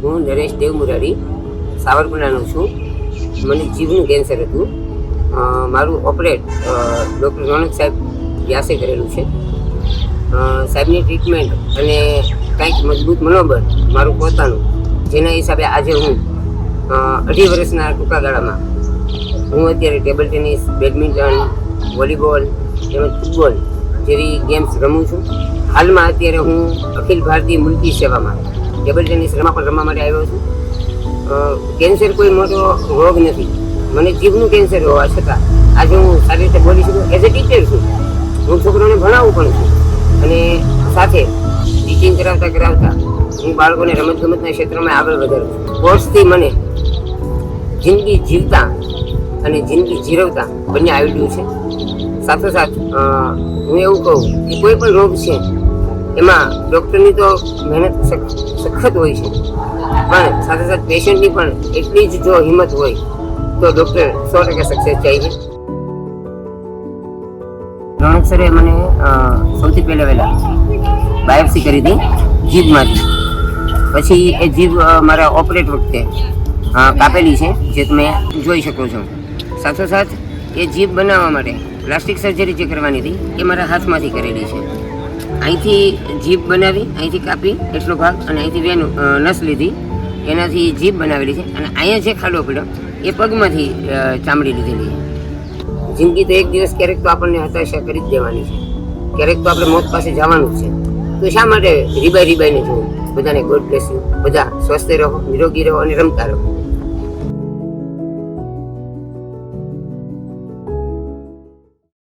હું નરેશ દેવ મુરારી સાવરકુંડલાનો છું. મને જીભનું કેન્સર હતું. મારું ઓપરેટ ડૉક્ટર રોનક સાહેબ વ્યાસે કરેલું છે. સાહેબની ટ્રીટમેન્ટ અને કંઈક મજબૂત મનોબળ મારું પોતાનું, જેના હિસાબે આજે હું 18 વર્ષના ટૂંકા ગાળામાં હું અત્યારે ટેબલ ટેનિસ, બેડમિન્ટન, વોલીબોલ તેમજ ફૂટબોલ જેવી ગેમ્સ રમું છું. હાલમાં અત્યારે હું અખિલ ભારતીય મુલકી સેવામાં ટેબલ ટેનિસ પણ રમવા માટે આવ્યો છું. કેન્સર કોઈ મોટો રોગ નથી. મને જીભનું કેન્સર હોવા છતાં આજે હું સારી રીતે બોલી શકું. એઝ એ ટીચર છું. હું છોકરાઓને ભણાવું પણ છું અને સાથે ટીચિંગ કરાવતા હું બાળકોને રમતગમતના ક્ષેત્રમાં આગળ વધારું છું. સ્પોર્ટ્સથી મને જિંદગી જીવતા અને જિંદગી જીરવતા બંને આવડ્યું છે. સાથોસાથ હું એવું કહું કે કોઈ પણ રોગ છે એમાં ડૉક્ટરની તો મહેનત સખત હોય છે, પણ સાથે સાથે પેશન્ટની પણ એટલી જ જો હિંમત હોય તો ડૉક્ટર 100% સક્સેસ જાય છે. રોનક સરે મને સૌથી વહેલા બાયોપ્સી કરી હતી જીભમાંથી. પછી એ જીભ મારા ઓપરેટ વખતે કાપેલી છે, જે તમે જોઈ શકો છો. સાથોસાથ એ જીભ બનાવવા માટે પ્લાસ્ટિક સર્જરી જે કરવાની હતી એ મારા હાથમાંથી કરેલી છે. અહીંથી જીભ બનાવી, અહીંથી કાપી એટલો ભાગ અને અહીંથી નસ લીધી, એનાથી જીભ બનાવેલી છે. અને અહીંયા જે ખાડો પડ્યો એ પગમાંથી ચામડી લીધેલી છે. જિંદગી તો એક દિવસ ક્યારેક તો આપણને હતાશા કરી જ દેવાની છે, ક્યારેક તો આપણે મોત પાસે જવાનું જ છે. તો શા માટે રીબાઈને જોવું? બધાને ગોડ બ્લેસ યુ. બધા સ્વસ્થ રહો, નિરોગી રહો અને રમતા રહો.